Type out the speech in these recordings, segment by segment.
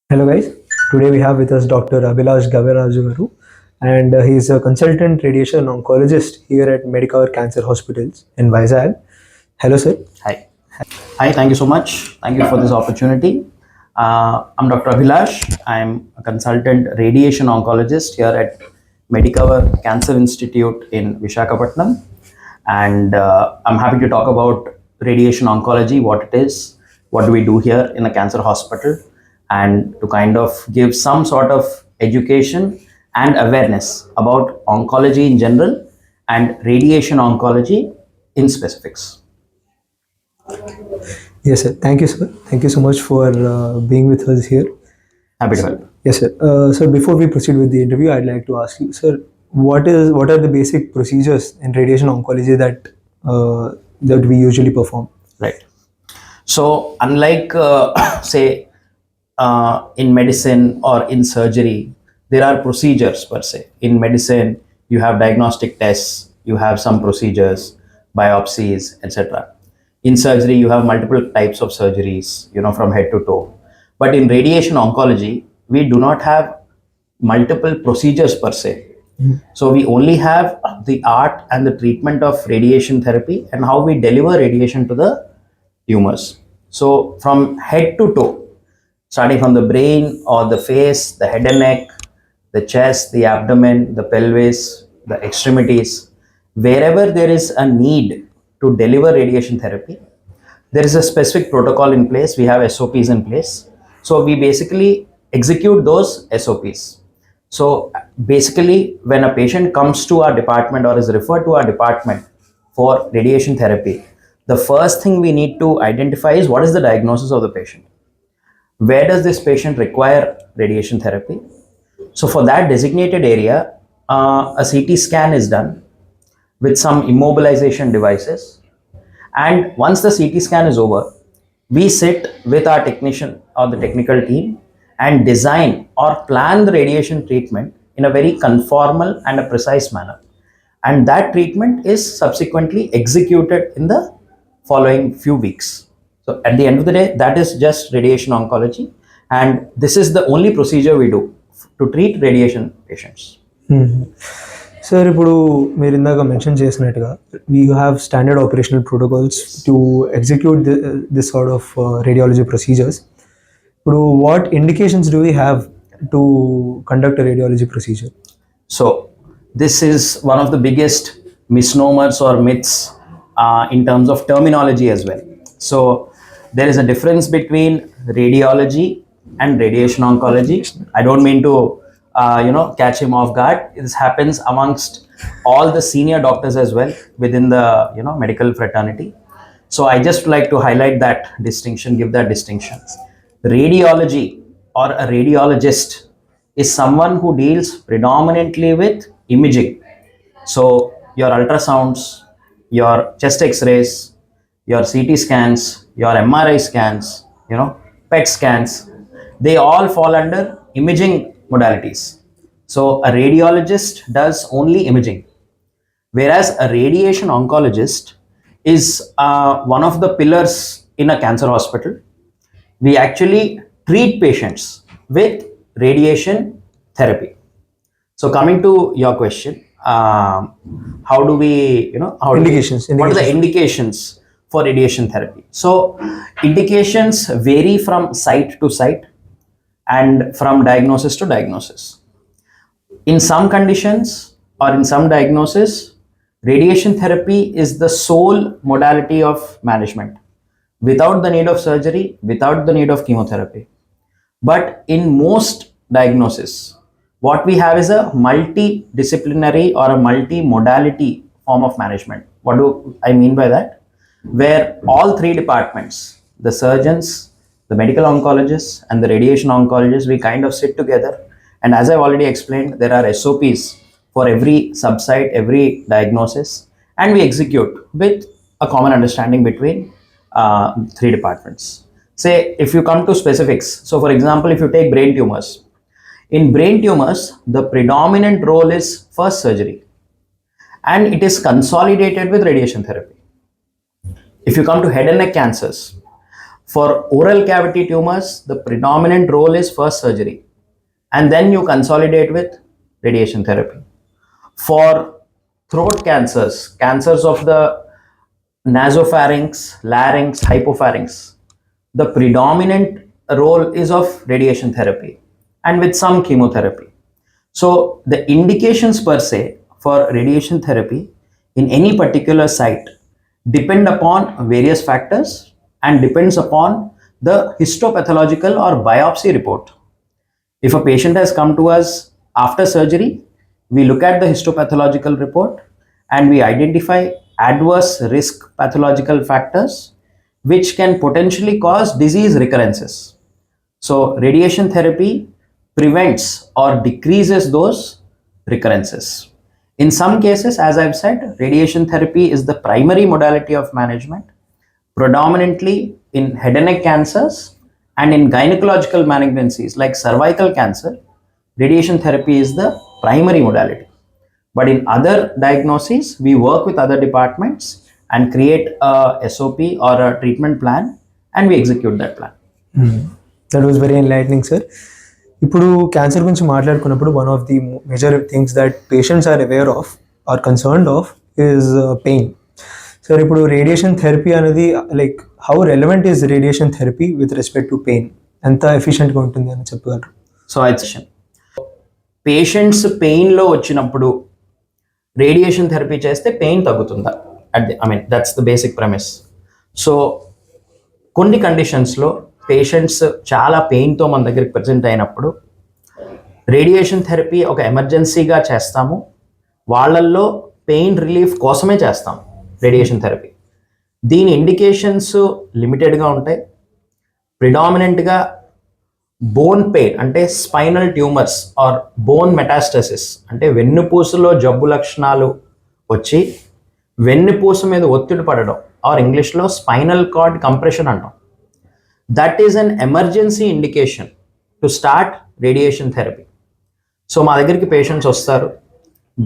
Hello guys, today we have with us Dr. Abhilash Gaviraju Garu, and he is a consultant radiation oncologist here at Medicover Cancer Hospitals in Vizag. Hello sir. Hi. Hi, thank you so much. Thank you for this opportunity. I'm Dr. Abhilash. I'm a consultant radiation oncologist here at Medicover Cancer Institute in Visakhapatnam. And I'm happy to talk about radiation oncology, what it is, what do we do here in a cancer hospital, and to kind of give some sort of education and awareness about oncology in general and radiation oncology in specifics. Yes sir, thank you sir. Thank you so much for being with us here. Happy to help. Yes sir. Sir, before we proceed with the interview, I'd like to ask you, sir, what are the basic procedures in radiation oncology that we usually perform? Right. So, unlike, say, in medicine or in surgery, there are procedures per se. In medicine, you have diagnostic tests, you have some procedures, biopsies, etc. In surgery, you have multiple types of surgeries, from head to toe. But in radiation oncology, we do not have multiple procedures per se. So we only have the art and the treatment of radiation therapy and how we deliver radiation to the tumors. So from head to toe, starting from the brain or the face, the head and neck, the chest, the abdomen, the pelvis, the extremities, wherever there is a need to deliver radiation therapy, there is a specific protocol in place. We have SOPs in place. So we basically execute those SOPs. So basically, when a patient comes to our department or is referred to our department for radiation therapy, the first thing we need to identify is what is the diagnosis of the patient. Where does this patient require radiation therapy? So for that designated area, a CT scan is done with some immobilization devices. And once the CT scan is over, we sit with our technician or the technical team and design or plan the radiation treatment in a very conformal and a precise manner. And that treatment is subsequently executed in the following few weeks. So at the end of the day, that is just radiation oncology. And this is the only procedure we do to treat radiation patients. Sir ఇప్పుడు మీరు ఇందాక mention చేసినట్టుగా we have standard operational protocols to execute this sort of radiology procedures. ఇప్పుడు what indications do we have to conduct radiology procedure? So, this is one of the biggest misnomers or myths in terms of terminology as well. So, there is a difference between radiology and radiation oncology. I don't mean to, catch him off guard. This happens amongst all the senior doctors as well within the, medical fraternity. So, I just like to highlight that distinction, give that distinction. Radiology or a radiologist is someone who deals predominantly with imaging. So your ultrasounds, your chest x-rays, your CT scans, your MRI scans, PET scans, they all fall under imaging modalities. So a radiologist does only imaging, whereas a radiation oncologist is one of the pillars in a cancer hospital. We actually treat patients with radiation therapy. So coming to your question, how do we, Indications. what are the indications for radiation therapy? So indications vary from site to site and from diagnosis to diagnosis. In some conditions or in some diagnosis, radiation therapy is the sole modality of management without the need of surgery, without the need of chemotherapy. But in most diagnosis, what we have is a multidisciplinary or a multi-modality form of management. What do I mean by that? Where all three departments, the surgeons, the medical oncologists, and the radiation oncologists, we kind of sit together. And as I've already explained, there are SOPs for every subsite, every diagnosis, and we execute with a common understanding between three departments. Say, if you come to specifics, so for example, if you take brain tumors, in brain tumors, the predominant role is first surgery, and it is consolidated with radiation therapy. If you come to head and neck cancers, For oral cavity tumors, the predominant role is first surgery, and then you consolidate with radiation therapy. For throat cancers, cancers of the nasopharynx, larynx, hypopharynx, the predominant role is of radiation therapy and with some chemotherapy. So the indications per se for radiation therapy in any particular site depend upon various factors and depends upon the histopathological or biopsy report. If a patient has come to us after surgery, we look at the histopathological report and we identify adverse risk pathological factors which can potentially cause disease recurrences. So, radiation therapy prevents or decreases those recurrences. In some cases, as I've said, radiation therapy is the primary modality of management, predominantly in head and neck cancers and in gynecological malignancies like cervical cancer. Radiation therapy is the primary modality. But in other diagnoses, we work with other departments and create a SOP or a treatment plan and we execute that plan. That was very enlightening sir. ఇప్పుడు cancer గురించి మాట్లాడుకున్నప్పుడు one of the major things that patients are aware of or concerned of is pain. Sir ఇప్పుడు radiation therapy అనేది like how relevant is radiation therapy with respect to pain, ఎంత ఎఫిషియెంట్గా ఉంటుంది అని చెప్పగలరు? సో పేషెంట్స్ పెయిన్లో వచ్చినప్పుడు రేడియేషన్ థెరపీ చేస్తే పెయిన్ తగ్గుతుందా? That's the basic premise. So కొన్ని కండిషన్స్లో పేషెంట్స్ చాలా పెయిన్తో మన దగ్గరికి ప్రజెంట్ అయినప్పుడు రేడియేషన్ థెరపీ ఒక ఎమర్జెన్సీగా చేస్తాము. వాళ్ళల్లో పెయిన్ రిలీఫ్ కోసమే చేస్తాం రేడియేషన్ థెరపీ. దీని ఇండికేషన్స్ లిమిటెడ్గా ఉంటాయి. ప్రిడామినెంట్గా బోన్ పెయిన్ అంటే స్పైనల్ ట్యూమర్స్ ఆర్ బోన్ మెటాస్టసిస్ అంటే వెన్నుపూసలో జబ్బు లక్షణాలు వచ్చి వెన్నుపూస మీద ఒత్తిడి పడడం ఆర్ ఇంగ్లీష్లో స్పైనల్ కార్డ్ కంప్రెషన్ అంటాం. That is an emergency indication to start radiation therapy. So మా దగ్గరికి పేషెంట్స్ వస్తారు,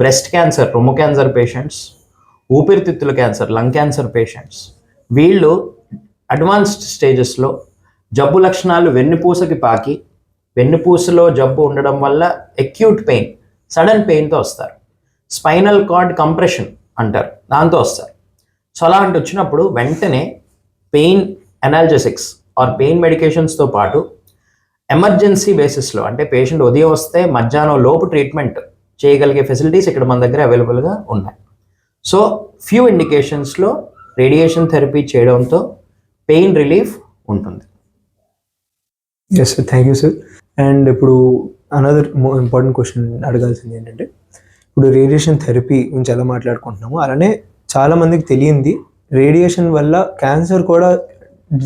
బ్రెస్ట్ క్యాన్సర్, రొమ్ము క్యాన్సర్ పేషెంట్స్, ఊపిరితిత్తుల క్యాన్సర్, లంగ్ క్యాన్సర్ పేషెంట్స్. వీళ్ళు అడ్వాన్స్డ్ స్టేజెస్లో జబ్బు లక్షణాలు వెన్నుపూసకి పాకి వెన్నుపూసలో జబ్బు ఉండడం వల్ల అక్యూట్ పెయిన్, సడన్ పెయిన్తో వస్తారు. స్పైనల్ కార్డ్ కంప్రెషన్ అంటారు, దాంతో వస్తారు. సో అలాంటి వచ్చినప్పుడు వెంటనే పెయిన్ అనాల్జెసిక్స్ ఆర్ పెయిన్ మెడికేషన్స్తో పాటు ఎమర్జెన్సీ బేసిస్లో అంటే పేషెంట్ ఉదయం వస్తే మధ్యాహ్నం లోపు ట్రీట్మెంట్ చేయగలిగే ఫెసిలిటీస్ ఇక్కడ మన దగ్గర అవైలబుల్గా ఉన్నాయి. సో ఫ్యూ ఇండికేషన్స్లో రేడియేషన్ థెరపీ చేయడంతో పెయిన్ రిలీఫ్ ఉంటుంది. Yes sir, thank you sir. And ఇప్పుడు అనదర్ ఇంపార్టెంట్ క్వశ్చన్ అడగాల్సింది ఏంటంటే, ఇప్పుడు రేడియేషన్ థెరపీ గురించి ఎలా మాట్లాడుకుంటున్నాము, అలానే చాలామందికి తెలియంది రేడియేషన్ వల్ల క్యాన్సర్ కూడా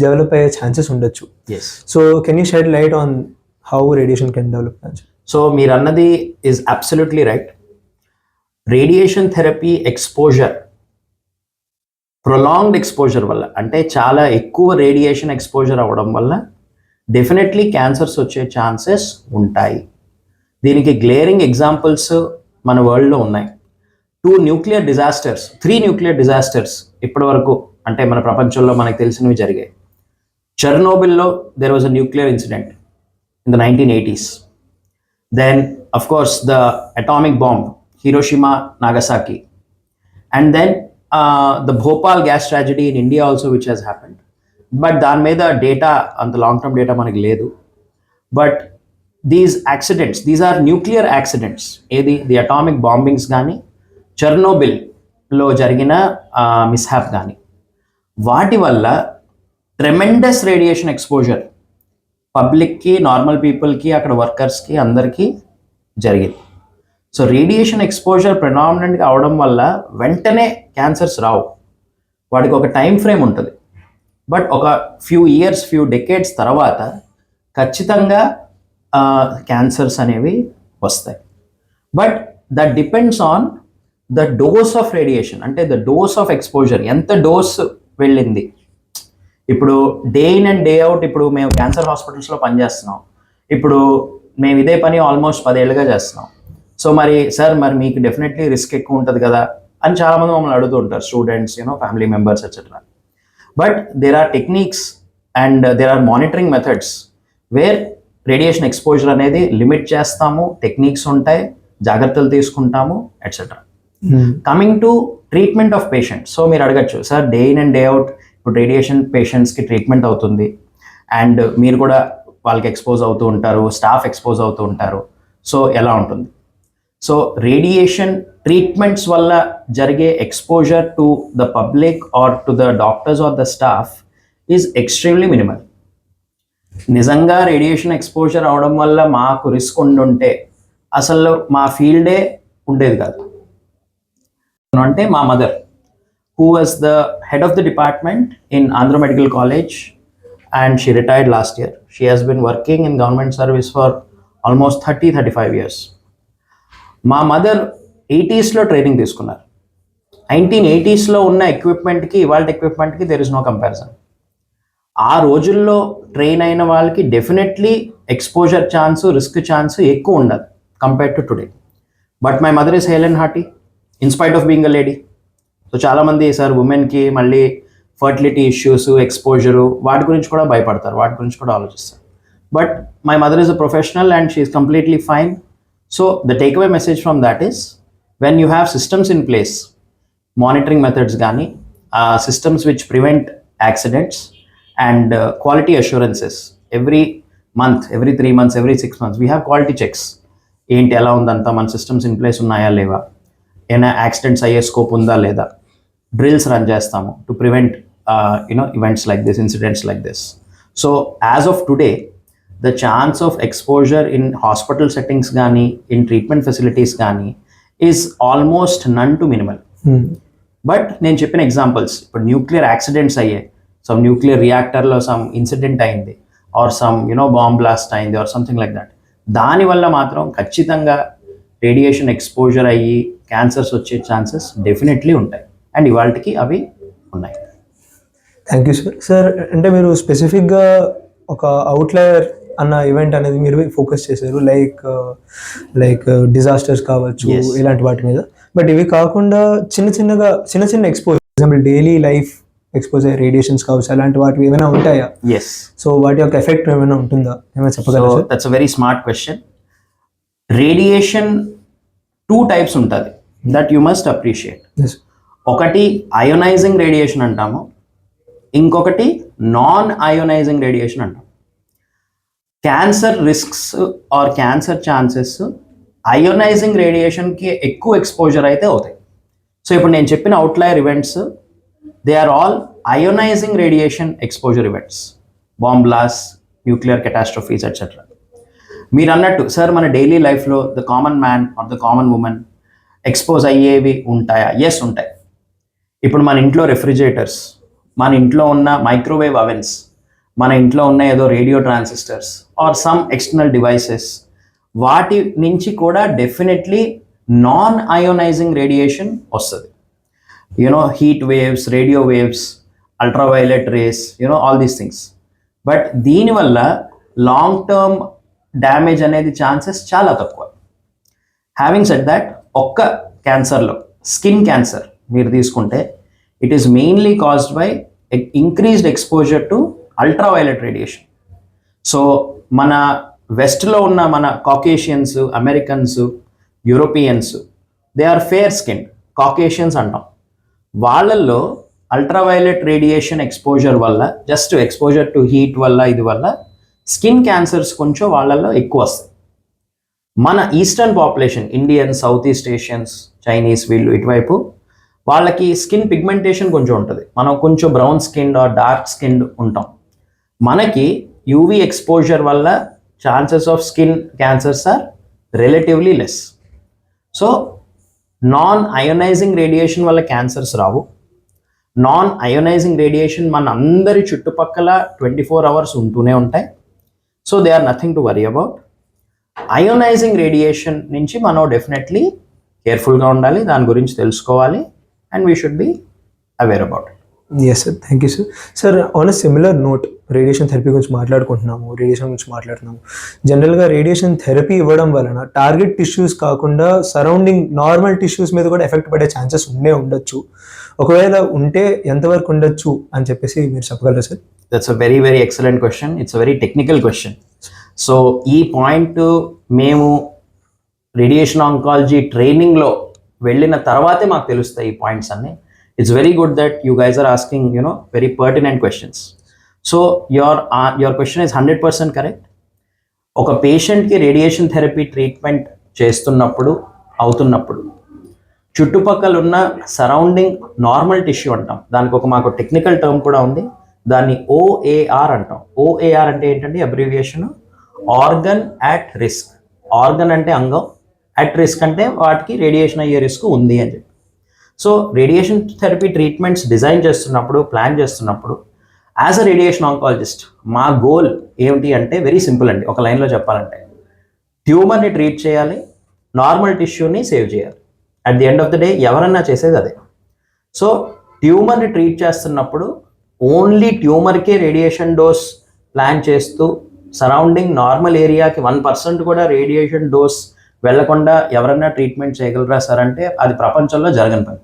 డెవలప్ అయ్యే ఛాన్సెస్ ఉండొచ్చు. So can you shed light on how radiation can develop cancer? So మీరు అన్నది is absolutely right. Radiation therapy exposure, prolonged exposure వల్ల అంటే చాలా ఎక్కువ రేడియేషన్ ఎక్స్పోజర్ అవ్వడం వల్ల డెఫినెట్లీ క్యాన్సర్స్ వచ్చే ఛాన్సెస్ ఉంటాయి. దీనికి గ్లేరింగ్ ఎగ్జాంపుల్స్ మన వరల్డ్లో ఉన్నాయి. 3 న్యూక్లియర్ డిజాస్టర్స్ ఇప్పటి వరకు అంటే మన ప్రపంచంలో మనకు తెలిసినవి జరిగాయి. చెర్నోబిల్లో there was a nuclear incident in the 1980s. Then of course the atomic bomb, Hiroshima, Nagasaki, and then the Bhopal gas tragedy in India also which has happened. But దాని మీద డేటా, అంత లాంగ్ టర్మ్ డేటా మనకి లేదు. But these accidents, these are nuclear accidents. ఏది the atomic bombings కానీ చెర్నోబిల్లో జరిగిన mishap కానీ, వాటి వల్ల ట్రెమెండస్ రేడియేషన్ ఎక్స్పోజర్ పబ్లిక్కి, నార్మల్ పీపుల్కి, అక్కడ వర్కర్స్కి అందరికీ జరిగింది. సో రేడియేషన్ ఎక్స్పోజర్ ప్రిడామినెంట్గా అవడం వల్ల వెంటనే క్యాన్సర్స్ రావు, వాటికి ఒక టైం ఫ్రేమ్ ఉంటుంది. బట్ ఒక ఫ్యూ డెకేడ్స్ తర్వాత ఖచ్చితంగా క్యాన్సర్స్ అనేవి వస్తాయి. But that depends on the dose of radiation, అంటే ద డోస్ ఆఫ్ ఎక్స్పోజర్, ఎంత డోస్ వెళ్ళింది. ఇప్పుడు day in and day out, ఇప్పుడు మేము క్యాన్సర్ హాస్పిటల్స్లో పనిచేస్తున్నాం. ఇప్పుడు మేము ఇదే పని ఆల్మోస్ట్ 10 ఏళ్ళుగా చేస్తున్నాం. సో మరి సార్, మరి మీకు డెఫినెట్లీ రిస్క్ ఎక్కువ ఉంటుంది కదా అని చాలామంది మమ్మల్ని అడుగుతూ ఉంటారు, students, family members etcetera. But there are techniques and there are monitoring methods where radiation exposure అనేది లిమిట్ చేస్తాము, టెక్నిక్స్ ఉంటాయి, జాగ్రత్తలు తీసుకుంటాము, etcetera. Coming to treatment of patient. So మీరు అడగచ్చు, sir day in and day out ఇప్పుడు radiation పేషెంట్స్కి treatment అవుతుంది అండ్ మీరు కూడా వాళ్ళకి ఎక్స్పోజ్ అవుతూ ఉంటారు, స్టాఫ్ ఎక్స్పోజ్ అవుతూ ఉంటారు, సో ఎలా ఉంటుంది? సో రేడియేషన్ ట్రీట్మెంట్స్ వల్ల జరిగే exposure to the public or to the doctors or the staff is extremely minimal. నిజంగా రేడియేషన్ ఎక్స్పోజర్ అవడం వల్ల మాకు రిస్క్ ఉండుంటే అసలు మా ఫీల్డే ఉండేది కాదు. అంటే మా mother, who was the head of the department in Andhra Medical College, and she retired last year. She has been working in government service for almost 30-35 years. మా మదర్ 80sలో ట్రైనింగ్ తీసుకున్నారు. 1980sలో ఉన్న ఎక్విప్మెంట్కి ఇవాళ ఎక్విప్మెంట్కి దెర్ ఇస్ నో కంపారిజన్. ఆ రోజుల్లో train అయిన వాళ్ళకి definitely exposure chance, risk chance ఎక్కువ ఉండదు compared to today. But my mother is hail and hearty in spite of being a lady. So చాలామంది సార్ ఉమెన్కి మళ్ళీ ఫర్టిలిటీ ఇష్యూస్, ఎక్స్పోజరు, వాటి గురించి కూడా భయపడతారు, వాటి గురించి కూడా ఆలోచిస్తారు. But my mother is a professional and she is completely fine. So the take away message from that is, when you have systems in place, monitoring methods కానీ, systems which prevent accidents and quality assurances every month, every 3 months, every 6 months we have quality checks. ఏంటి ఎలా ఉందంతా, మన systems in place ఉన్నాయా లేవా, ఏమైనా accidents అయ్యే scope ఉందా లేదా, డ్రిల్స్ రన్ చేస్తాము to prevent events like this, incidents like this. So as of today the chance of exposure in hospital settings కానీ, ఇన్ ట్రీట్మెంట్ ఫెసిలిటీస్ కానీ is almost none to minimal. But నేను చెప్పిన examples, ఇప్పుడు nuclear accidents అయ్యాయి, some nuclear రియాక్టర్లో some incident అయింది, or some bomb blast అయింది, or something like that, దానివల్ల మాత్రం ఖచ్చితంగా రేడియేషన్ ఎక్స్పోజర్ అయ్యి క్యాన్సర్స్ వచ్చే ఛాన్సెస్ డెఫినెట్లీ ఉంటాయి, అండ్ ఇవాళకి అవి ఉన్నాయి. Thank you sir. సార్ అంటే మీరు స్పెసిఫిక్గా ఒక అవుట్లయర్ అన్న ఈవెంట్ అనేది మీరు ఫోకస్ చేశారు, లైక్ డిజాస్టర్స్ కావచ్చు, ఇలాంటి వాటి మీద. బట్ ఇవి కాకుండా చిన్న exposure, example daily life exposure, radiations కావచ్చు, అలాంటి వాటివి ఏమైనా ఉంటాయా? ఎస్. సో వాటి యొక్క ఎఫెక్ట్ ఏమైనా ఉంటుందా, ఏమైనా చెప్పగలరా? That's a very smart question. Radiation 2 types ఉంటుంది దట్ యు మస్ట్ అప్రిషియేట్. ఒకటి అయోనైజింగ్ రేడియేషన్ అంటాము, ఇంకొకటి నాన్ అయోనైజింగ్ రేడియేషన్ అంటాం. Cancer risks or cancer chances ionizing రేడియేషన్కి ఎక్కువ ఎక్స్పోజర్ అయితే అవుతాయి. సో ఇప్పుడు నేను చెప్పిన outlier events, they are all ionizing radiation exposure events, bomb blast, nuclear catastrophes etcetera. మీరు అన్నట్టు సార్ మన డైలీ లైఫ్లో the common man or the common women expose అయ్యేవి ఉంటాయా? ఎస్, ఉంటాయి. ఇప్పుడు మన ఇంట్లో రెఫ్రిజిరేటర్స్, మన ఇంట్లో ఉన్న మైక్రోవేవ్ అవెన్స్, మన ఇంట్లో ఉన్న ఏదో radio transistors or some external devices, వాటి నుంచి కూడా డెఫినెట్లీ నాన్ అయోనైజింగ్ రేడియేషన్ వస్తుంది. Heat waves, radio waves, ultraviolet rays, all these things. But దీనివల్ల లాంగ్ టర్మ్ డ్యామేజ్ అనేది ఛాన్సెస్ చాలా తక్కువ. హ్యావింగ్ సెడ్ దట్, ఒక్క క్యాన్సర్లో స్కిన్ క్యాన్సర్ మీరు తీసుకుంటే it is mainly caused by increased exposure to ultraviolet radiation. So మన వెస్ట్లో ఉన్న మన Caucasians, Americans, Europeans, they are fair skin, Caucasians అంటాం. వాళ్ళల్లో అల్ట్రావైలెట్ రేడియేషన్ ఎక్స్పోజర్ వల్ల, జస్ట్ ఎక్స్పోజర్ టు హీట్ వల్ల, ఇది వల్ల స్కిన్ క్యాన్సర్స్ కొంచెం వాళ్ళల్లో ఎక్కువ వస్తాయి. మన eastern population, Indian, south east Asians, Chinese, వీళ్ళు ఇటువైపు వాళ్ళకి స్కిన్ పిగ్మెంటేషన్ కొంచెం ఉంటుంది. మనం కొంచెం brown skin or dark skin ఉంటాం. మనకి యూవీ ఎక్స్పోజర్ వల్ల chances of skin cancers are relatively less. So non ionizing radiation వల్ల క్యాన్సర్స్ రావు. నాన్ అయోనైజింగ్ రేడియేషన్ మన అందరి చుట్టుపక్కల 24 hours ఉంటూనే ఉంటాయి. So they are nothing to worry about. Ionizing radiation నుంచి మనం డెఫినెట్లీ కేర్ఫుల్గా ఉండాలి, దాని గురించి తెలుసుకోవాలి, and we should be aware about it. Yes sir, thank you sir. Sir, on a similar note, radiation therapy గురించి మాట్లాడుతున్నాము. జనరల్గా రేడియేషన్ థెరపీ ఇవ్వడం వలన టార్గెట్ టిష్యూస్ కాకుండా సరౌండింగ్ నార్మల్ టిష్యూస్ మీద కూడా ఎఫెక్ట్ పడే ఛాన్సెస్ ఉండొచ్చు. ఒకవేళ ఉంటే ఎంతవరకు ఉండొచ్చు అని చెప్పేసి మీరు చెప్పగలరా sir? That's a very very excellent question. It's a very technical question. So ఈ పాయింట్ మేము రేడియేషన్ ఆంకాలజీ ట్రైనింగ్లో వెళ్ళిన తర్వాతే మాకు తెలుస్తాయి ఈ పాయింట్స్ అన్ని. It's very good that you guys are asking, very pertinent questions. So your question is 100% correct. ఒక పేషెంట్కి రేడియేషన్ థెరపీ ట్రీట్మెంట్ అవుతున్నప్పుడు చుట్టుపక్కల ఉన్న సరౌండింగ్ నార్మల్ టిష్యూ అంటాం. దానికి మాకు టెక్నికల్ టర్మ్ కూడా ఉంది. దాన్ని OAR అంటాం. OAR అంటే ఏంటంటే abbreviation organ at risk. Organ అంటే అంగం, అట్ రిస్క్ అంటే వాటికి రేడియేషన్ అయ్యే రిస్క్ ఉంది అని చెప్పి. So radiation therapy treatments plan చేస్తున్నప్పుడు యాజ్ అ రేడియేషన్ ఆంకాలజిస్ట్ మా గోల్ ఏమిటి అంటే వెరీ సింపుల్ అండి. ఒక లైన్లో చెప్పాలంటే ట్యూమర్ని ట్రీట్ చేయాలి, నార్మల్ టిష్యూని సేవ్ చేయాలి. At the end of the day ఎవరన్నా చేసేది అదే. సో ట్యూమర్ని ట్రీట్ చేస్తున్నప్పుడు ఓన్లీ ట్యూమర్కే రేడియేషన్ డోస్ ప్లాన్ చేస్తూ సరౌండింగ్ నార్మల్ ఏరియాకి 1% కూడా రేడియేషన్ డోస్ వెళ్లకుండా ఎవరన్నా ట్రీట్మెంట్ చేయగలరా సార్ అంటే అది ప్రపంచంలో జరగని పని.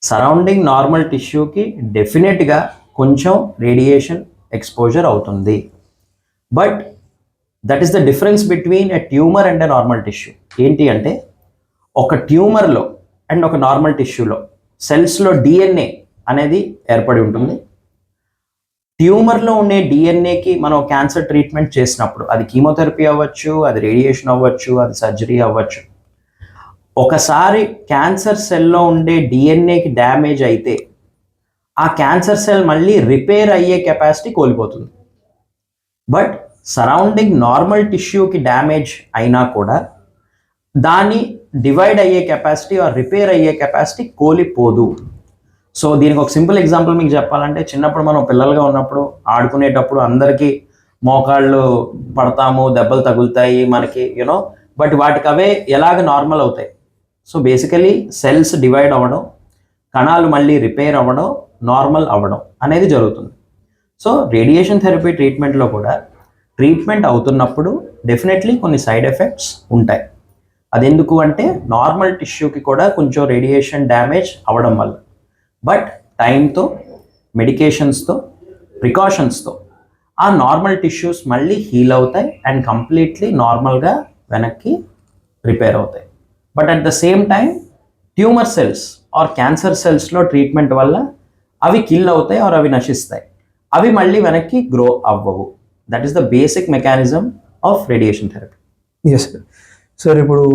సరౌండింగ్ నార్మల్ టిష్యూకి డెఫినెట్గా కొంచెం రేడియేషన్ ఎక్స్పోజర్ అవుతుంది. But that is the difference between a tumour and a normal tissue. ఏంటి అంటే ఒక ట్యూమర్లో అండ్ ఒక నార్మల్ టిష్యూలో సెల్స్లో DNA అనేది ఏర్పడి ఉంటుంది. ట్యూమర్లో ఉండే DNAకి మనం క్యాన్సర్ ట్రీట్మెంట్ చేసినప్పుడు అది కీమోథెరపీ అవ్వచ్చు, అది రేడియేషన్ అవ్వచ్చు, అది సర్జరీ అవ్వచ్చు. ఒకసారి క్యాన్సర్ సెల్లో ఉండే DNAకి డ్యామేజ్ అయితే ఆ క్యాన్సర్ సెల్ మళ్ళీ రిపేర్ అయ్యే కెపాసిటీ కోల్పోతుంది. బట్ సరౌండింగ్ నార్మల్ టిష్యూకి డ్యామేజ్ అయినా కూడా దాన్ని డివైడ్ అయ్యే కెపాసిటీ ఆర్ రిపేర్ అయ్యే కెపాసిటీ కోల్పోదు. సో దీనికి ఒక సింపుల్ ఎగ్జాంపుల్ మీకు చెప్పాలంటే, చిన్నప్పుడు మనం పిల్లలుగా ఉన్నప్పుడు ఆడుకునేటప్పుడు అందరికీ మోకాళ్ళు పడతాము, దెబ్బలు తగులుతాయి మనకి, బట్ వాటికి అవే ఎలాగ నార్మల్ అవుతాయి. సో బేసికలీ సెల్స్ డివైడ్ అవ్వడం, కణాలు మళ్ళీ రిపేర్ అవ్వడం, నార్మల్ అవ్వడం అనేది జరుగుతుంది. సో రేడియేషన్ థెరపీ ట్రీట్మెంట్లో కూడా ట్రీట్మెంట్ అవుతున్నప్పుడు డెఫినెట్లీ కొన్ని సైడ్ ఎఫెక్ట్స్ ఉంటాయి. అదెందుకు అంటే నార్మల్ టిష్యూకి కూడా కొంచెం రేడియేషన్ డ్యామేజ్ అవ్వడం వల్ల. బట్ టైంతో, మెడికేషన్స్తో, ప్రికాషన్స్తో ఆ నార్మల్ టిష్యూస్ మళ్ళీ హీల్ అవుతాయి అండ్ కంప్లీట్లీ నార్మల్గా వెనక్కి రిపేర్ అవుతాయి. But at the same time tumour cells or cancer సెల్స్లో ట్రీట్మెంట్ వల్ల అవి కిల్ అవుతాయి ఆర్ అవి నశిస్తాయి. అవి మళ్ళీ వెనక్కి గ్రో అవ్వవు. That is the basic mechanism of radiation therapy. Yes sir. Sir, ఇప్పుడు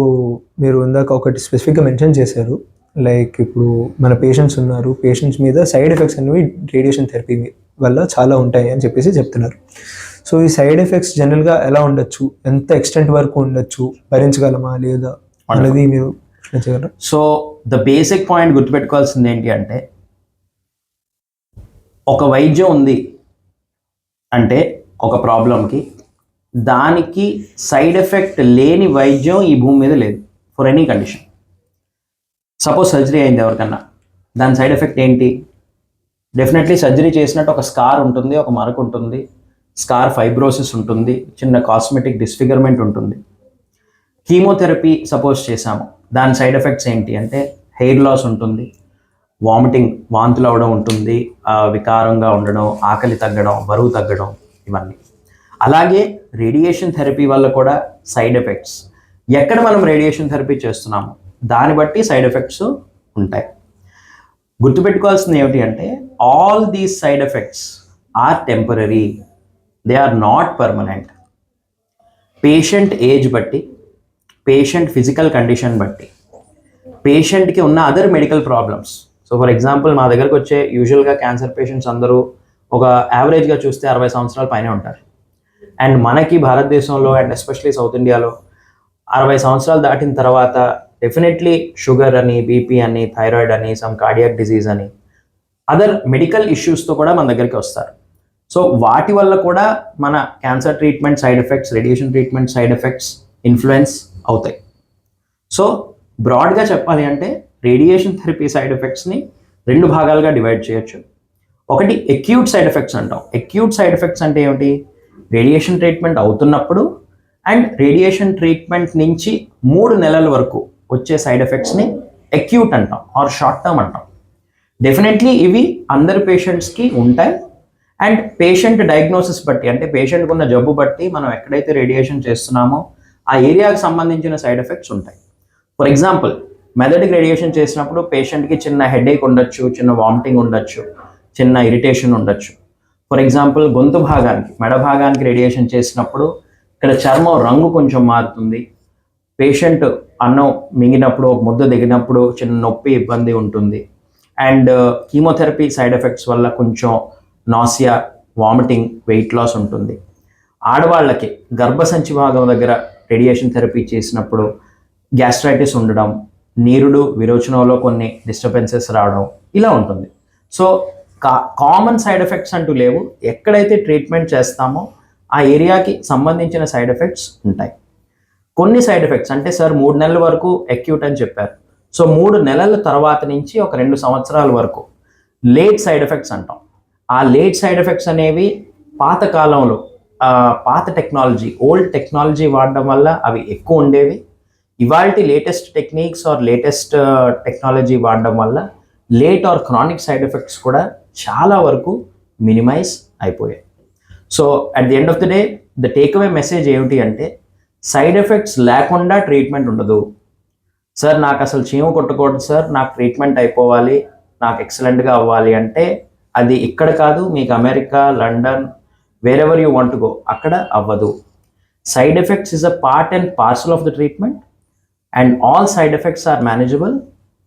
మీరు ఇందాక ఒకటి స్పెసిఫిక్గా మెన్షన్ చేశారు, లైక్ ఇప్పుడు మన పేషెంట్స్ మీద సైడ్ ఎఫెక్ట్స్ అనేవి రేడియేషన్ థెరపీ వల్ల చాలా ఉంటాయి అని చెప్పేసి చెప్తున్నారు. సో ఈ సైడ్ ఎఫెక్ట్స్ జనరల్గా ఎలా ఉండొచ్చు, ఎంత ఎక్స్టెంట్ వరకు ఉండొచ్చు, భరించగలమా లేదా అనేది మీరు చెప్పగలరా? సో ద బేసిక్ పాయింట్ గుర్తుపెట్టుకోవాల్సింది ఏంటి అంటే, ఒక వైద్యం ఉంది అంటే ఒక ప్రాబ్లంకి, దానికి సైడ్ ఎఫెక్ట్ లేని వైద్యం ఈ భూమి మీద లేదు for any condition. Suppose surgery అయింది ఎవరికన్నా, దాని సైడ్ ఎఫెక్ట్ ఏంటి? డెఫినెట్లీ సర్జరీ చేసినట్టు ఒక స్కార్ ఉంటుంది, ఒక మరక ఉంటుంది, స్కార్ ఫైబ్రోసిస్ ఉంటుంది, చిన్న కాస్మెటిక్ డిస్ఫిగర్మెంట్ ఉంటుంది. కీమోథెరపీ సపోజ్ చేసాము, దాని సైడ్ ఎఫెక్ట్స్ ఏంటి అంటే హెయిర్ లాస్ ఉంటుంది, వాంతులు అవడం ఉంటుంది, వికారంగా ఉండడం, ఆకలి తగ్గడం, బరువు తగ్గడం, ఇవన్నీ. అలాగే రేడియేషన్ థెరపీ వల్ల కూడా సైడ్ ఎఫెక్ట్స్, ఎక్కడ మనం రేడియేషన్ థెరపీ చేస్తున్నాము దాన్ని బట్టి సైడ్ ఎఫెక్ట్స్ ఉంటాయి. గుర్తుపెట్టుకోవాల్సింది ఏమిటి అంటే, all these side effects are temporary, they are not permanent. Patient age బట్టి, పేషెంట్ ఫిజికల్ కండిషన్ బట్టి, పేషెంట్కి ఉన్న other medical problems. So for example మా దగ్గరకు వచ్చే యూజువల్గా క్యాన్సర్ పేషెంట్స్ అందరూ ఒక యావరేజ్గా చూస్తే 60 సంవత్సరాల పైనే ఉంటారు. అండ్ మనకి భారతదేశంలో అండ్ ఎస్పెషలీ సౌత్ ఇండియాలో 60 సంవత్సరాలు దాటిన తర్వాత డెఫినెట్లీ షుగర్ అని, బీపీ అని, థైరాయిడ్ అని, సమ్ కార్డియాక్ డిజీజ్ అని, అదర్ మెడికల్ ఇష్యూస్తో కూడా మన దగ్గరికి వస్తారు. సో వాటి వల్ల కూడా మన cancer treatment side effects, radiation treatment side effects influence అవుతాయి. సో బ్రాడ్గా చెప్పాలి అంటే రేడియేషన్ థెరపీ సైడ్ ఎఫెక్ట్స్ని 2 భాగాలుగా డివైడ్ చేయొచ్చు. ఒకటి అక్యూట్ సైడ్ ఎఫెక్ట్స్ అంటాం. అక్యూట్ సైడ్ ఎఫెక్ట్స్ అంటే ఏమిటి? రేడియేషన్ ట్రీట్మెంట్ అవుతున్నప్పుడు అండ్ రేడియేషన్ ట్రీట్మెంట్ నుంచి 3 నెలల వరకు వచ్చే సైడ్ ఎఫెక్ట్స్ని అక్యూట్ అంటాం ఆర్ షార్ట్ టర్మ్ అంటాం. డెఫినెట్లీ ఇవి అందరి పేషెంట్స్కి ఉంటాయి అండ్ పేషెంట్ డయాగ్నోసిస్ బట్టి, అంటే పేషెంట్కి ఉన్న జబ్బు బట్టి మనం ఎక్కడైతే రేడియేషన్ చేస్తున్నామో ఆ ఏరియాకి సంబంధించిన సైడ్ ఎఫెక్ట్స్ ఉంటాయి. ఫర్ ఎగ్జాంపుల్, మెదడుకి రేడియేషన్ చేసినప్పుడు పేషెంట్కి చిన్న హెడేక్ ఉండొచ్చు, చిన్న వామిటింగ్ ఉండొచ్చు, చిన్న ఇరిటేషన్ ఉండొచ్చు. ఫర్ ఎగ్జాంపుల్, గొంతు భాగానికి, మెడ భాగానికి రేడియేషన్ చేసినప్పుడు ఇక్కడ చర్మం రంగు కొంచెం మారుతుంది. పేషెంట్ అన్నం మింగినప్పుడు, ఒక ముద్ద దిగినప్పుడు చిన్న నొప్పి, ఇబ్బంది ఉంటుంది. అండ్ కీమోథెరపీ సైడ్ ఎఫెక్ట్స్ వల్ల కొంచెం నాసియా, వామిటింగ్, వెయిట్ లాస్ ఉంటుంది. ఆడవాళ్ళకి గర్భసంచి భాగం దగ్గర రేడియేషన్ థెరపీ చేసినప్పుడు గ్యాస్ట్రైటిస్ ఉండడం, నీరుడు విరోచనంలో కొన్ని డిస్టర్బెన్సెస్ రావడం ఇలా ఉంటుంది. సో కామన్ సైడ్ ఎఫెక్ట్స్ అంటూ లేవు. ఎక్కడైతే ట్రీట్మెంట్ చేస్తామో ఆ ఏరియాకి సంబంధించిన సైడ్ ఎఫెక్ట్స్ ఉంటాయి. కొన్ని సైడ్ ఎఫెక్ట్స్ అంటే సార్ 3 నెలల వరకు అక్యూట్ అని చెప్పారు. సో 3 నెలల తర్వాత నుంచి ఒక 2 సంవత్సరాల వరకు లేట్ సైడ్ ఎఫెక్ట్స్ అంటాం. ఆ లేట్ సైడ్ ఎఫెక్ట్స్ అనేవి పాత కాలంలో పాత టెక్నాలజీ, ఓల్డ్ టెక్నాలజీ వాడడం వల్ల అవి ఎక్కువ ఉండేవి. ఇవాల్టి latest techniques or latest technology వాడడం వల్ల late or chronic side effects కూడా చాలా వరకు మినిమైజ్ అయిపోయాయి. So at the end of the day the takeaway message ఏమిటి అంటే, సైడ్ ఎఫెక్ట్స్ లేకుండా ట్రీట్మెంట్ ఉండదు. సార్ నాకు అసలు చీమ కొట్టకూడదు సార్, నాకు ట్రీట్మెంట్ అయిపోవాలి, నాకు ఎక్సలెంట్గా అవ్వాలి అంటే అది ఇక్కడ కాదు, మీకు America, London, wherever you want to go అక్కడ అవ్వదు. Side effects is a part and parcel of the treatment and all side effects are manageable.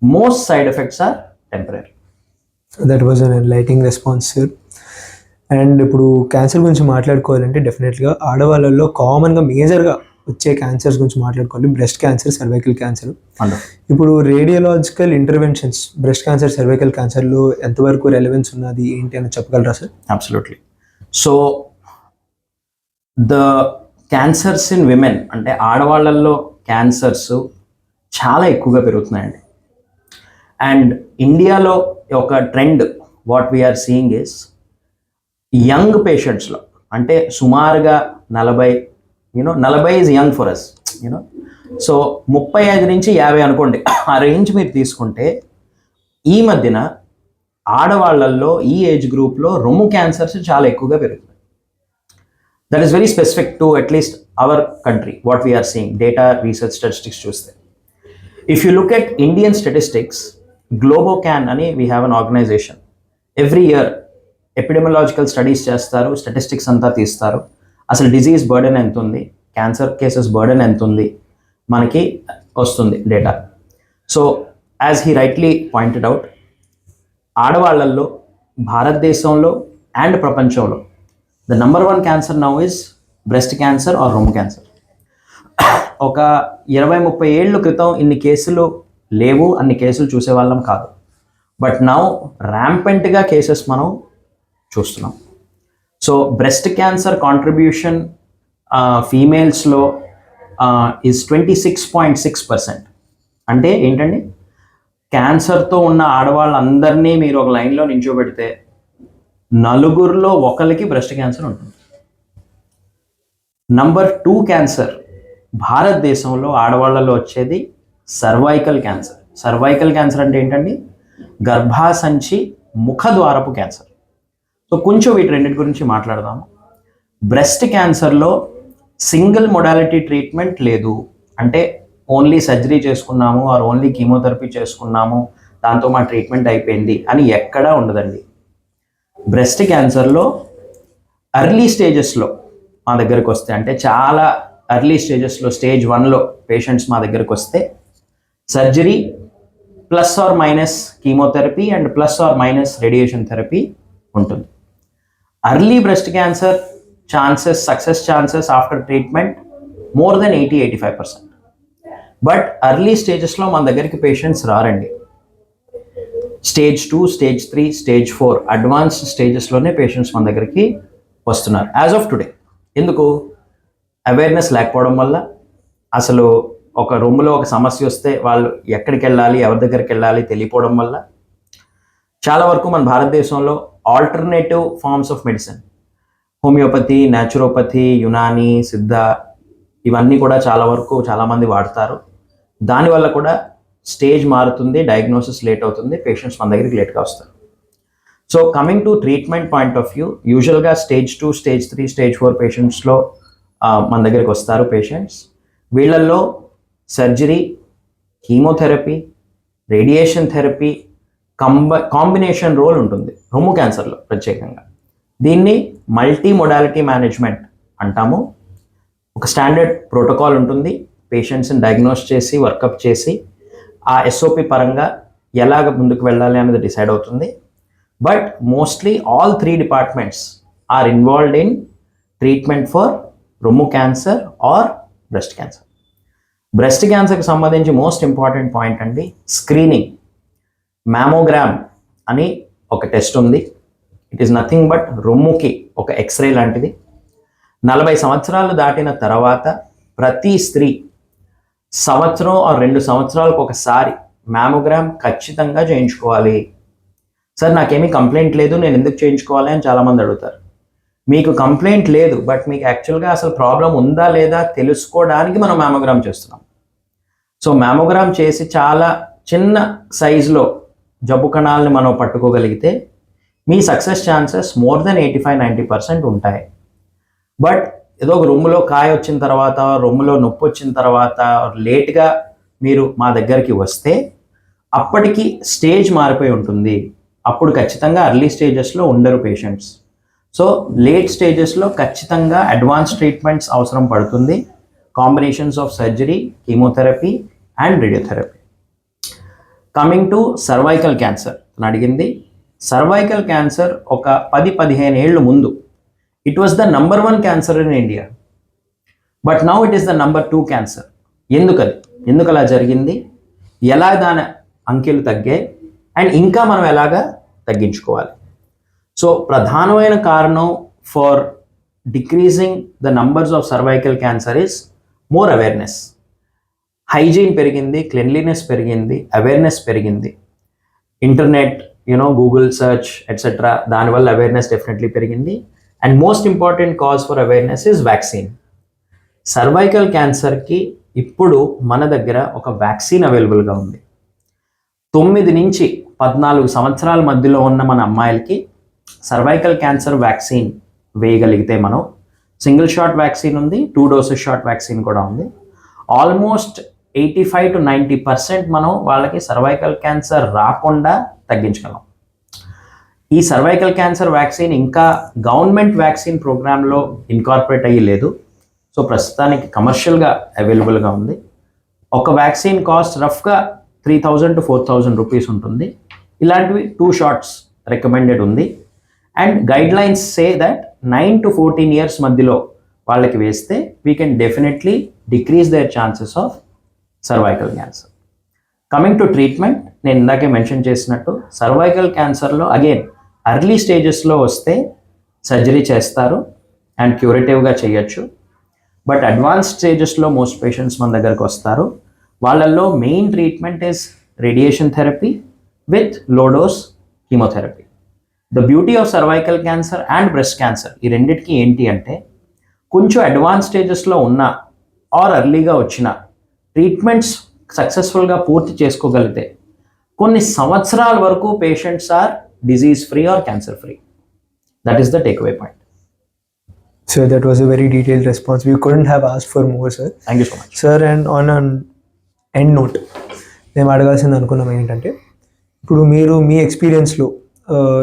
Most side effects are temporary. That was an enlightening response sir. And ఇప్పుడు cancer గురించి మాట్లాడుకోవాలంటే డెఫినెట్గా ఆడవాళ్ళల్లో కామన్గా మేజర్గా వచ్చే cancers గురించి మాట్లాడుకోవాలి. Breast cancer, cervical cancer. ఇప్పుడు radiological interventions breast cancer, cervical క్యాన్సర్లో ఎంతవరకు రెలవెన్స్ ఉన్నది ఏంటి అని చెప్పగలరా sir? Absolutely. So the cancers in women అంటే ఆడవాళ్ళల్లో క్యాన్సర్స్ చాలా ఎక్కువగా పెరుగుతున్నాయండి. అండ్ ఇండియాలో ఒక trend what we're seeing is young పేషెంట్స్లో, అంటే సుమారుగా 40 is young for us, so 35 నుంచి 50 అనుకోండి, ఆ రేంజ్ మీరు తీసుకుంటే ఈ మధ్యన ఆడవాళ్ళల్లో ఈ ఏజ్ గ్రూప్లో రొమ్ము క్యాన్సర్స్ చాలా ఎక్కువగా పెరుగుతున్నాయి. That is very specific to at least our country what we're seeing data, research, statistics చూస్తే. If you look at Indian statistics, Globocan అని we have an organisation. Every year epidemiological studies చేస్తారు, statistics అంతా తీస్తారు. అసలు disease burden ఎంత ఉంది, cancer cases burden ఎంత ఉంది, మనకి వస్తుంది data. So as he rightly pointed out, ఆడవాళ్ళల్లో భారతదేశంలో అండ్ ప్రపంచంలో the number 1 cancer now is breast cancer or రొమ్ము క్యాన్సర్. ఒక 20-30 ఏళ్ళ క్రితం ఇన్ని కేసులు లేవు, అన్ని కేసులు చూసేవాళ్ళం కాదు. బట్ నౌ ర్యాంపెంట్గా కేసెస్ మనం చూస్తున్నాం. సో బ్రెస్ట్ క్యాన్సర్ కాంట్రిబ్యూషన్ ఫీమేల్స్లో ఈజ్ 26.6%. అంటే ఏంటండి, క్యాన్సర్తో ఉన్న ఆడవాళ్ళందరినీ మీరు ఒక లైన్లో నించోబెడితే 4 ఒకరికి బ్రెస్ట్ క్యాన్సర్ ఉంటుంది. నంబర్ 2 క్యాన్సర్ భారతదేశంలో ఆడవాళ్ళలో వచ్చేది సర్వైకల్ క్యాన్సర్. సర్వైకల్ క్యాన్సర్ అంటే ఏంటండి, గర్భాసంచి ముఖద్వారపు క్యాన్సర్. సో కొంచెం వీటి రెండింటి గురించి మాట్లాడదాము. బ్రెస్ట్ క్యాన్సర్లో సింగిల్ మొడాలిటీ ట్రీట్మెంట్ లేదు, అంటే ఓన్లీ సర్జరీ చేసుకున్నాము ఆర్ ఓన్లీ కీమోథెరపీ చేసుకున్నాము, దాంతో మా ట్రీట్మెంట్ అయిపోయింది అని ఎక్కడా ఉండదండి. బ్రెస్ట్ క్యాన్సర్లో ఎర్లీ స్టేజెస్లో మా దగ్గరకు వస్తే, అంటే చాలా ఎర్లీ స్టేజెస్లో స్టేజ్ 1లో పేషెంట్స్ మా దగ్గరకు వస్తే surgery plus or minus chemotherapy and plus or minus radiation therapy ఉంటుంది. Early breast cancer chances, success chances after treatment more than 80-85%. But early స్టేజెస్లో మన దగ్గరికి పేషెంట్స్ రారండి. స్టేజ్ 2, స్టేజ్ 3, స్టేజ్ 4 అడ్వాన్స్డ్ స్టేజెస్లోనే పేషెంట్స్ మన దగ్గరికి వస్తున్నారు యాజ్ ఆఫ్ టుడే. ఎందుకు? అవేర్నెస్ లేకపోవడం వల్ల. అసలు ఒక రొమ్ములో ఒక సమస్య వస్తే వాళ్ళు ఎక్కడికి వెళ్ళాలి, ఎవరి దగ్గరికి వెళ్ళాలి తెలియపోవడం వల్ల చాలా వరకు మన భారతదేశంలో alternative forms of medicine, homeopathy, naturopathy, Unani, Siddha, ఇవన్నీ కూడా చాలా వరకు చాలామంది వాడతారు. దానివల్ల కూడా స్టేజ్ మారుతుంది, డయాగ్నోసిస్ లేట్ అవుతుంది, పేషెంట్స్ మన దగ్గరికి లేట్గా వస్తారు. So coming to treatment point of view, యూజువల్గా స్టేజ్ 2, స్టేజ్ 3, స్టేజ్ 4 పేషెంట్స్లో మన దగ్గరికి వస్తారు పేషెంట్స్. వీళ్ళల్లో surgery, chemotherapy, radiation therapy combination role ఉంటుంది రొమ్ము క్యాన్సర్లో ప్రత్యేకంగా. దీన్ని మల్టీ మొడాలిటీ మేనేజ్మెంట్ అంటాము. ఒక స్టాండర్డ్ ప్రోటోకాల్ ఉంటుంది, పేషెంట్స్ని డయాగ్నోస్ చేసి వర్కప్ చేసి ఆ ఎస్ఓపి పరంగా ఎలాగ ముందుకు వెళ్ళాలి అనేది డిసైడ్ అవుతుంది. But mostly all 3 departments are involved in treatment for రొమ్ము cancer or breast cancer. Breast క్యాన్సర్కి సంబంధించి మోస్ట్ ఇంపార్టెంట్ పాయింట్ అండి స్క్రీనింగ్. మ్యామోగ్రామ్ అని ఒక టెస్ట్ ఉంది. ఇట్ ఈస్ నథింగ్ బట్ రొమ్ముకి ఒక ఎక్స్రే లాంటిది. 40 సంవత్సరాలు దాటిన తర్వాత ప్రతి స్త్రీ సంవత్సరం ఆ 2 సంవత్సరాలకు ఒకసారి మ్యామోగ్రామ్ ఖచ్చితంగా చేయించుకోవాలి. సార్ నాకేమీ కంప్లైంట్ లేదు, నేను ఎందుకు చేయించుకోవాలి అని చాలామంది అడుగుతారు. మీకు కంప్లైంట్ లేదు, బట్ మీకు యాక్చువల్గా అసలు ప్రాబ్లం ఉందా లేదా తెలుసుకోవడానికి మనం మ్యామోగ్రామ్ చేస్తున్నాం. సో మ్యామోగ్రామ్ చేసి చాలా చిన్న సైజులో జబ్బు కణాలని మనం పట్టుకోగలిగితే మీ సక్సెస్ ఛాన్సెస్ మోర్ దెన్ 85-90% ఉంటాయి. బట్ ఏదో ఒక రొమ్ములో కాయ వచ్చిన తర్వాత, రొమ్ములో నొప్పి వచ్చిన తర్వాత లేట్గా మీరు మా దగ్గరికి వస్తే అప్పటికి స్టేజ్ మారిపోయి ఉంటుంది. అప్పుడు ఖచ్చితంగా ఎర్లీ స్టేజెస్లో ఉండరు పేషెంట్స్. సో లేట్ స్టేజెస్లో ఖచ్చితంగా అడ్వాన్స్ ట్రీట్మెంట్స్ అవసరం పడుతుంది, combinations of surgery, chemotherapy and radiotherapy. Coming to cervical cancer అని అడిగింది. సర్వైకల్ క్యాన్సర్ ఒక 10-15 ఏళ్ళు ముందు it was the number 1 cancer in India, but now it is the number 2 cancer. ఎందుకు అలా జరిగింది, ఎలా దాని అంకెలు తగ్గాయి అండ్ ఇంకా మనం ఎలాగా తగ్గించుకోవాలి? సో ప్రధానమైన కారణం for decreasing the numbers of cervical cancer is more awareness. Hygiene పెరిగింది, క్లెన్లీనెస్ పెరిగింది, అవేర్నెస్ పెరిగింది. ఇంటర్నెట్, గూగుల్ సర్చ్ ఎట్సెట్రా, దానివల్ల అవేర్నెస్ డెఫినెట్లీ పెరిగింది. And most important cause for awareness is vaccine. Cervical క్యాన్సర్కి ఇప్పుడు మన దగ్గర ఒక వ్యాక్సిన్ అవైలబుల్గా ఉంది. 9 నుంచి 14 సంవత్సరాల మధ్యలో ఉన్న మన అమ్మాయిలకి సర్వైకల్ క్యాన్సర్ వ్యాక్సిన్ వేయగలిగితే మనం, సింగిల్ షాట్ వ్యాక్సిన్ ఉంది, 2 డోసెస్ షాట్ వ్యాక్సిన్ కూడా ఉంది. ఆల్మోస్ట్ 85-90% మనం వాళ్ళకి సర్వైకల్ క్యాన్సర్ రాకుండా తగ్గించగలం. ఈ సర్వైకల్ క్యాన్సర్ వ్యాక్సిన్ ఇంకా గవర్నమెంట్ వ్యాక్సిన్ ప్రోగ్రాంలో ఇన్కార్పొరేట్ అయ్యి లేదు. సో ప్రస్తుతానికి కమర్షియల్గా అవైలబుల్గా ఉంది. ఒక వ్యాక్సిన్ కాస్ట్ రఫ్గా 3,000 to 4,000 రూపీస్ ఉంటుంది. ఇలాంటివి 2 షాట్స్ రికమెండెడ్ ఉంది. And guide lines say that 9 to 14 years మధ్యలో వాళ్ళకి వేస్తే we can definitely decrease there chances of cervical cancer. Coming to treatment, నేను ఇందాకే మెన్షన్ చేసినట్టు సర్వైకల్ క్యాన్సర్లో అగైన్ ఎర్లీ స్టేజెస్లో వస్తే సర్జరీ చేస్తారు అండ్ క్యూరేటివ్గా చేయొచ్చు. బట్ అడ్వాన్స్ స్టేజెస్లో మోస్ట్ పేషెంట్స్ మన దగ్గరకు వస్తారు. వాళ్ళల్లో main treatment is radiation therapy with low dose chemotherapy. The beauty of cervical cancer and breast cancer ఈ రెండింటికి ఏంటి అంటే, కొంచెం అడ్వాన్స్ స్టేజెస్లో ఉన్న ఆర్ ఎర్లీగా వచ్చిన ట్రీట్మెంట్స్ సక్సెస్ఫుల్గా పూర్తి చేసుకోగలిగితే కొన్ని సంవత్సరాల వరకు patients or disease free or cancer free. That is the take away point. Sir, that was a very detailed response. We couldn't have asked for more, sir. Thank you so much. Sir, and on an end note, మేము అడగాల్సింది అనుకున్నాం ఏంటంటే, ఇప్పుడు మీరు మీ ఎక్స్పీరియన్స్లో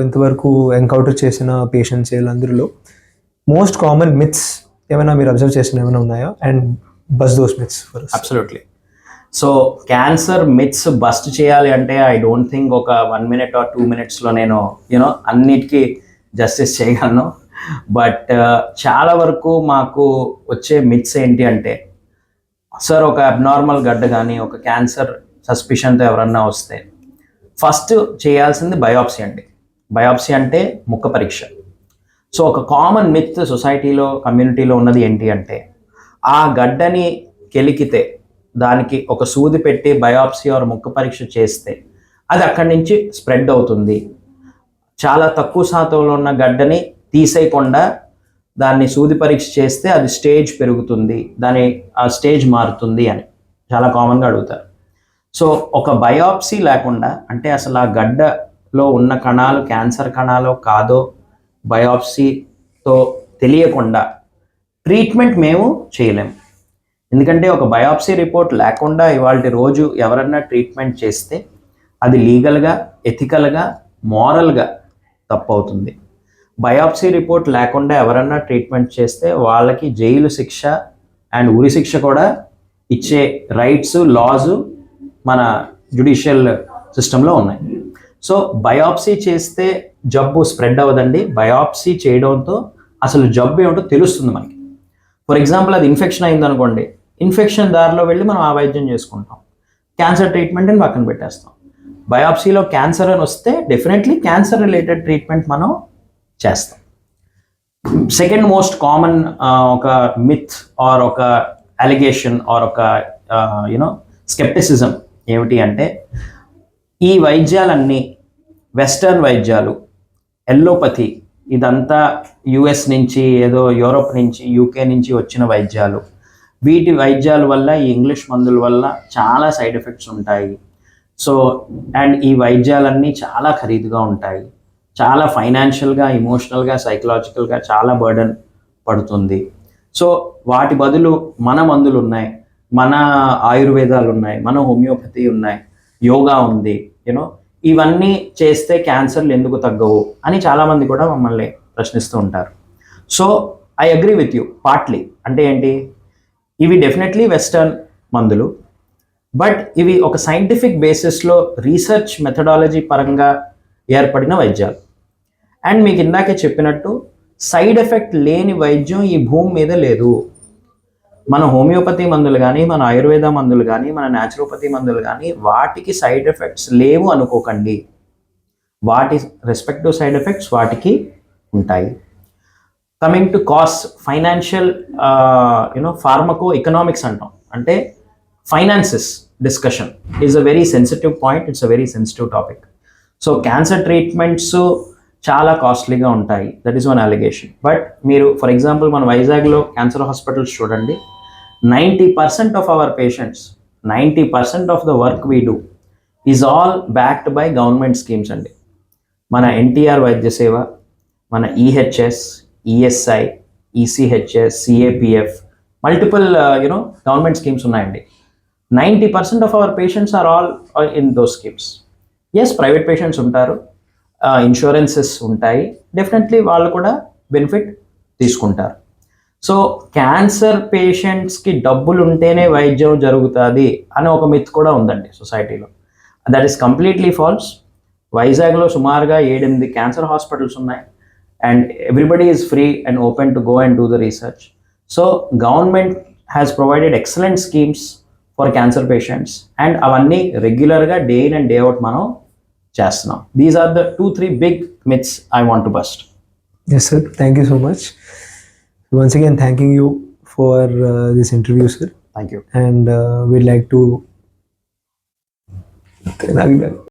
ఇంతవరకు encounter చేసిన patients వీళ్ళందరిలో most common myths ఏమైనా మీరు అబ్జర్వ్ చేసిన ఏమైనా ఉన్నాయా? And bust those myths for us. Absolutely. So cancer myths bust చేయాలి అంటే ఐ డోంట్ థింక్ ఒక 1 minute or 2 minutesలో నేను అన్నిటికీ జస్టిస్ చేయగలను. బట్ చాలా వరకు మాకు వచ్చే మిత్స్ ఏంటి అంటే, సార్ ఒక అబ్నార్మల్ గడ్డ కానీ ఒక క్యాన్సర్ సస్పిషన్తో ఎవరన్నా వస్తే ఫస్ట్ చేయాల్సింది బయాప్సీ అండి. బయాప్సీ అంటే ముక్క పరీక్ష. సో ఒక కామన్ మిత్ సొసైటీలో, కమ్యూనిటీలో ఉన్నది ఏంటి అంటే, ఆ గడ్డని కెలికితే దానికి ఒక సూది పెట్టి బయాప్సీ ఆర్ ముక్క పరీక్ష చేస్తే అది అక్కడి నుంచి స్ప్రెడ్ అవుతుంది, చాలా తక్కువ శాతంలో ఉన్న గడ్డని తీసేయకుండా దాన్ని సూది పరీక్ష చేస్తే అది స్టేజ్ పెరుగుతుంది, ఆ స్టేజ్ మారుతుంది అని చాలా కామన్గా అడుగుతారు. సో ఒక బయాప్సీ లేకుండా, అంటే అసలు ఆ గడ్డలో ఉన్న కణాలు క్యాన్సర్ కణాలో కాదో బయాప్సీతో తెలియకుండా ట్రీట్మెంట్ మేము చేయలేము. ఎందుకంటే ఒక బయాప్సీ రిపోర్ట్ లేకుండా ఇవాళ రోజు ఎవరన్నా ట్రీట్మెంట్ చేస్తే అది లీగల్గా, ఎథికల్గా, మోరల్గా తప్పు అవుతుంది. బయాప్సీ రిపోర్ట్ లేకుండా ఎవరన్నా ట్రీట్మెంట్ చేస్తే వాళ్ళకి జైలు శిక్ష అండ్ ఉరి శిక్ష కూడా ఇచ్చే రైట్స్, లాస్ మన జ్యుడిషియల్ సిస్టంలో ఉన్నాయి. సో బయాప్సీ చేస్తే జబ్బు స్ప్రెడ్ అవ్వదండి. బయాప్సీ చేయడంతో అసలు జబ్బు ఏమిటో తెలుస్తుంది మనకి. ఫర్ ఎగ్జాంపుల్ అది ఇన్ఫెక్షన్ అయిందనుకోండి, ఇన్ఫెక్షన్ దారిలో వెళ్ళి మనం ఆ వైద్యం చేసుకుంటాం, క్యాన్సర్ ట్రీట్మెంట్ అని పక్కన పెట్టేస్తాం. బయాప్సీలో క్యాన్సర్ అని వస్తే డెఫినెట్లీ క్యాన్సర్ రిలేటెడ్ ట్రీట్మెంట్ మనం చేస్తాం. సెకండ్ మోస్ట్ కామన్ ఒక మిత్ ఆర్ ఒక అలిగేషన్ ఆర్ ఒక స్కెప్టిసిజం ఏమిటి అంటే, ఈ వైద్యాలన్నీ వెస్టర్న్ వైద్యాలు, ఎల్లోపతి, ఇదంతా యుఎస్ నుంచి, ఏదో యూరోప్ నుంచి, యూకే నుంచి వచ్చిన వైద్యాలు, వీటి వైద్యాల వల్ల, ఈ ఇంగ్లీష్ మందుల వల్ల చాలా సైడ్ ఎఫెక్ట్స్ ఉంటాయి. సో అండ్ ఈ వైద్యాలన్నీ చాలా ఖరీదుగా ఉంటాయి, చాలా ఫైనాన్షియల్గా, ఇమోషనల్గా, సైకలాజికల్గా చాలా బర్డన్ పడుతుంది. సో వాటి బదులు మన మందులు ఉన్నాయి, మన ఆయుర్వేదాలు ఉన్నాయి, మన హోమియోపతి ఉన్నాయి, యోగా ఉంది, ఇవన్నీ చేస్తే క్యాన్సర్లు ఎందుకు తగ్గవు అని చాలామంది కూడా మమ్మల్ని ప్రశ్నిస్తూ ఉంటారు. So I agree with you partly. అంటే ఏంటి, ఇవి డెఫినెట్లీ వెస్టర్న్ మందులు, బట్ ఇవి ఒక సైంటిఫిక్ బేసిస్లో రీసెర్చ్ మెథడాలజీ పరంగా ఏర్పడిన వైద్యాలు. అండ్ మీకు ఇందాకే చెప్పినట్టు సైడ్ ఎఫెక్ట్ లేని వైద్యం ఈ భూమి మీద లేదు. మన హోమియోపతి మందులు కానీ, మన ఆయుర్వేద మందులు కానీ, మన న్యాచురోపతి మందులు కానీ, వాటికి సైడ్ ఎఫెక్ట్స్ లేవు అనుకోకండి. వాటి రెస్పెక్టివ్ సైడ్ ఎఫెక్ట్స్ వాటికి ఉంటాయి. Coming to cost, financial pharmacoeconomics అంటాం. అంటే finances discussion is a very sensitive point, it's a very sensitive topic. So cancer treatments చాలా కాస్ట్లీగా ఉంటాయి, that is one allegation. But మీరు ఫర్ ఎగ్జాంపుల్ మన వైజాగ్లో క్యాన్సర్ హాస్పిటల్స్ చూడండి, 90% of our patients, 90% of the work we do is all backed by government schemes అండి. మన ఎన్టీఆర్ వైద్య సేవ, మన EHS, ESI, ECHS, CAPF, multiple government schemes ఉన్నాయండి. 90% of our patients are all in those schemes. Yes, private patients ఉంటారు, insurances ఉంటాయి, definitely వాళ్ళు కూడా బెనిఫిట్ తీసుకుంటారు. సో క్యాన్సర్ పేషెంట్స్కి డబ్బులు ఉంటేనే వైద్యం జరుగుతుంది అనే ఒక మిత్ కూడా ఉందండి సొసైటీలో. That is completely false. వైజాగ్లో సుమారుగా 7-8 క్యాన్సర్ హాస్పిటల్స్ ఉన్నాయి, and everybody is free and open to go and do the research. So government has provided excellent schemes for cancer patients, and అవన్నీ రెగ్యులర్గా day in and day out మనం చేస్తున్నాం. These are the 2-3 big myths I want to bust. Yes, sir. Thank you so much. Once again, thanking you for this interview, sir. Thank you. And we'd like to